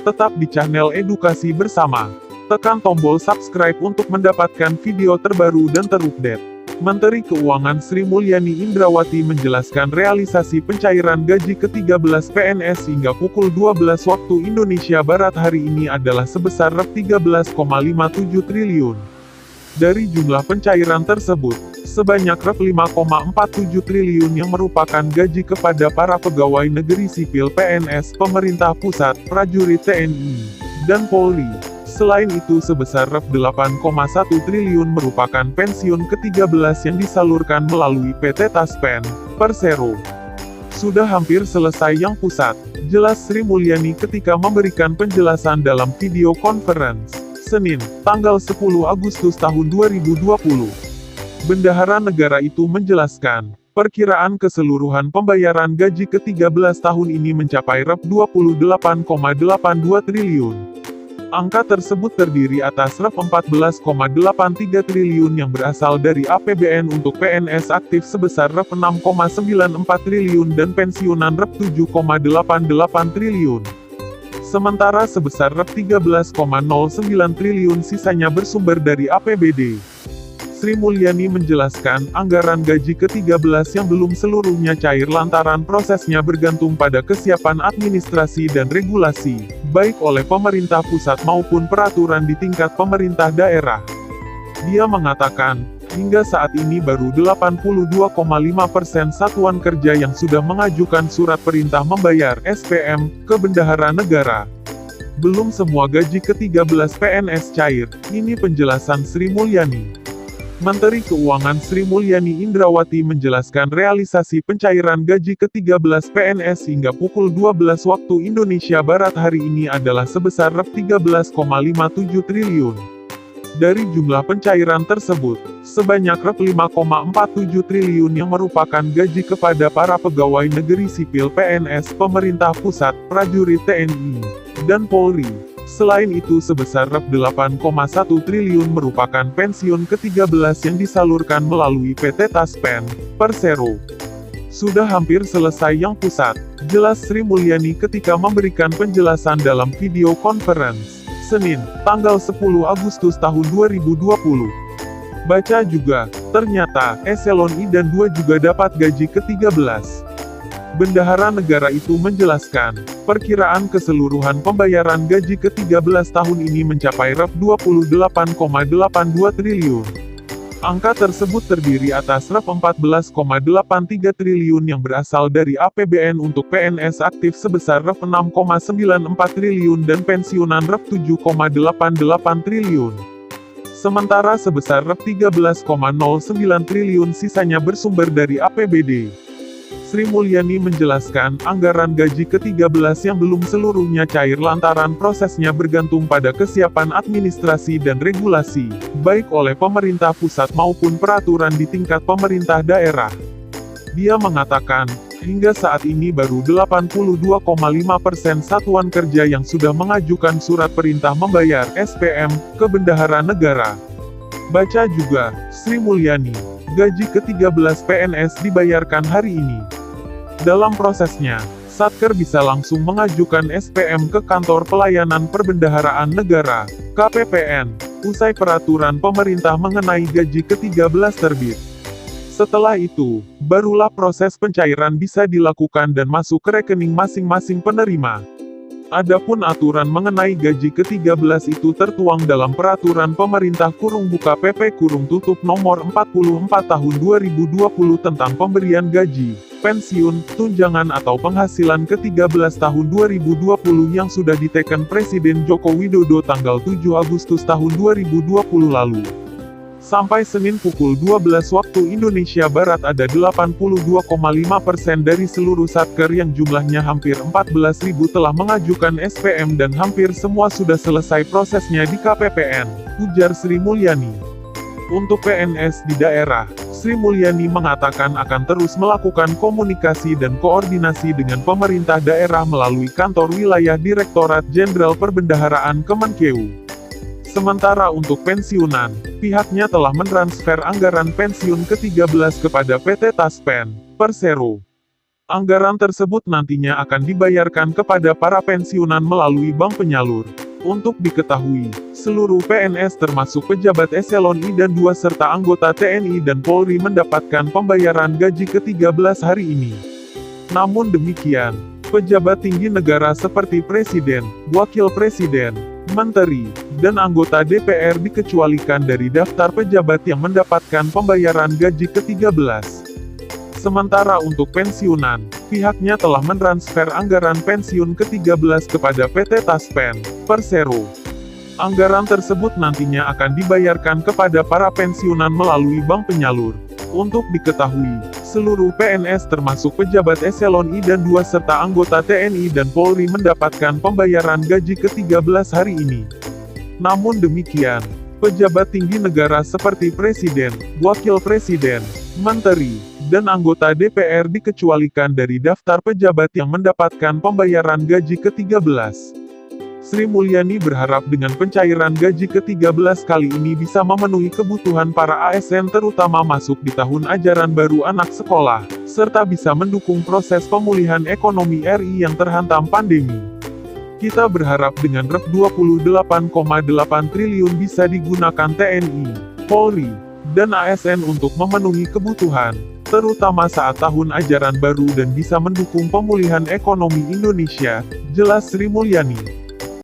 Tetap di channel Edukasi Bersama. Tekan tombol subscribe untuk mendapatkan video terbaru dan terupdate. Menteri Keuangan Sri Mulyani Indrawati menjelaskan realisasi pencairan gaji ke-13 PNS hingga pukul 12 waktu Indonesia Barat hari ini adalah sebesar Rp13,57 triliun. Dari jumlah pencairan tersebut, sebanyak Rp5,47 triliun yang merupakan gaji kepada para pegawai negeri sipil PNS, pemerintah pusat, prajurit TNI, dan Polri. Selain itu sebesar Rp8,1 triliun merupakan pensiun ke-13 yang disalurkan melalui PT Taspen, Persero. Sudah hampir selesai yang pusat, jelas Sri Mulyani ketika memberikan penjelasan dalam video conference, Senin, tanggal 10 Agustus tahun 2020. Bendahara negara itu menjelaskan, perkiraan keseluruhan pembayaran gaji ke-13 tahun ini mencapai Rp28,82 triliun. Angka tersebut terdiri atas Rp14,83 triliun yang berasal dari APBN untuk PNS aktif sebesar Rp6,94 triliun dan pensiunan Rp7,88 triliun. Sementara sebesar Rp13,09 triliun sisanya bersumber dari APBD. Sri Mulyani menjelaskan, anggaran gaji ke-13 yang belum seluruhnya cair lantaran prosesnya bergantung pada kesiapan administrasi dan regulasi, baik oleh pemerintah pusat maupun peraturan di tingkat pemerintah daerah. Dia mengatakan, hingga saat ini baru 82,5% satuan kerja yang sudah mengajukan surat perintah membayar SPM ke Bendahara Negara. Belum semua gaji ke-13 PNS cair, ini penjelasan Sri Mulyani. Menteri Keuangan Sri Mulyani Indrawati menjelaskan realisasi pencairan gaji ke-13 PNS hingga pukul 12 waktu Indonesia Barat hari ini adalah sebesar Rp13,57 triliun. Dari jumlah pencairan tersebut, sebanyak Rp5,47 triliun yang merupakan gaji kepada para pegawai negeri sipil PNS, pemerintah pusat, prajurit TNI, dan Polri. Selain itu sebesar Rp8,1 triliun merupakan pensiun ke-13 yang disalurkan melalui PT Taspen, Persero. Sudah hampir selesai yang pusat, jelas Sri Mulyani ketika memberikan penjelasan dalam video conference, Senin, tanggal 10 Agustus tahun 2020. Baca juga, ternyata, eselon I dan II juga dapat gaji ke-13. Bendahara negara itu menjelaskan, perkiraan keseluruhan pembayaran gaji ke-13 tahun ini mencapai Rp28,82 triliun. Angka tersebut terdiri atas Rp14,83 triliun yang berasal dari APBN untuk PNS aktif sebesar Rp6,94 triliun dan pensiunan Rp7,88 triliun. Sementara sebesar Rp13,09 triliun sisanya bersumber dari APBD. Sri Mulyani menjelaskan, anggaran gaji ke-13 yang belum seluruhnya cair lantaran prosesnya bergantung pada kesiapan administrasi dan regulasi, baik oleh pemerintah pusat maupun peraturan di tingkat pemerintah daerah. Dia mengatakan, hingga saat ini baru 82,5% satuan kerja yang sudah mengajukan surat perintah membayar SPM ke Bendahara Negara. Baca juga, Sri Mulyani, gaji ke-13 PNS dibayarkan hari ini. Dalam prosesnya, Satker bisa langsung mengajukan SPM ke Kantor Pelayanan Perbendaharaan Negara, KPPN, usai peraturan pemerintah mengenai gaji ke-13 terbit. Setelah itu, barulah proses pencairan bisa dilakukan dan masuk ke rekening masing-masing penerima. Adapun aturan mengenai gaji ke-13 itu tertuang dalam Peraturan Pemerintah (PP) Nomor 44 Tahun 2020 tentang pemberian gaji, pensiun, tunjangan atau penghasilan ke-13 tahun 2020 yang sudah diteken Presiden Joko Widodo tanggal 7 Agustus tahun 2020 lalu. Sampai Senin pukul 12 waktu Indonesia Barat ada 82,5% dari seluruh Satker yang jumlahnya hampir 14.000 telah mengajukan SPM dan hampir semua sudah selesai prosesnya di KPPN, ujar Sri Mulyani. Untuk PNS di daerah, Sri Mulyani mengatakan akan terus melakukan komunikasi dan koordinasi dengan pemerintah daerah melalui kantor wilayah Direktorat Jenderal Perbendaharaan Kemenkeu. Sementara untuk pensiunan, pihaknya telah mentransfer anggaran pensiun ke-13 kepada PT Taspen, Persero. Anggaran tersebut nantinya akan dibayarkan kepada para pensiunan melalui bank penyalur. Untuk diketahui, seluruh PNS termasuk pejabat eselon I dan II serta anggota TNI dan Polri mendapatkan pembayaran gaji ke-13 hari ini. Namun demikian, pejabat tinggi negara seperti Presiden, Wakil Presiden, Menteri, dan anggota DPR dikecualikan dari daftar pejabat yang mendapatkan pembayaran gaji ke-13. Sementara untuk pensiunan, pihaknya telah mentransfer anggaran pensiun ke-13 kepada PT Taspen, Persero. Anggaran tersebut nantinya akan dibayarkan kepada para pensiunan melalui bank penyalur. Untuk diketahui, seluruh PNS termasuk pejabat eselon I dan II serta anggota TNI dan Polri mendapatkan pembayaran gaji ke-13 hari ini. Namun demikian, pejabat tinggi negara seperti Presiden, Wakil Presiden, Menteri, dan anggota DPR dikecualikan dari daftar pejabat yang mendapatkan pembayaran gaji ke-13. Sri Mulyani berharap dengan pencairan gaji ke-13 kali ini bisa memenuhi kebutuhan para ASN terutama masuk di tahun ajaran baru anak sekolah, serta bisa mendukung proses pemulihan ekonomi RI yang terhantam pandemi. Kita berharap dengan Rp 28,8 triliun bisa digunakan TNI, Polri, dan ASN untuk memenuhi kebutuhan, terutama saat tahun ajaran baru dan bisa mendukung pemulihan ekonomi Indonesia, jelas Sri Mulyani.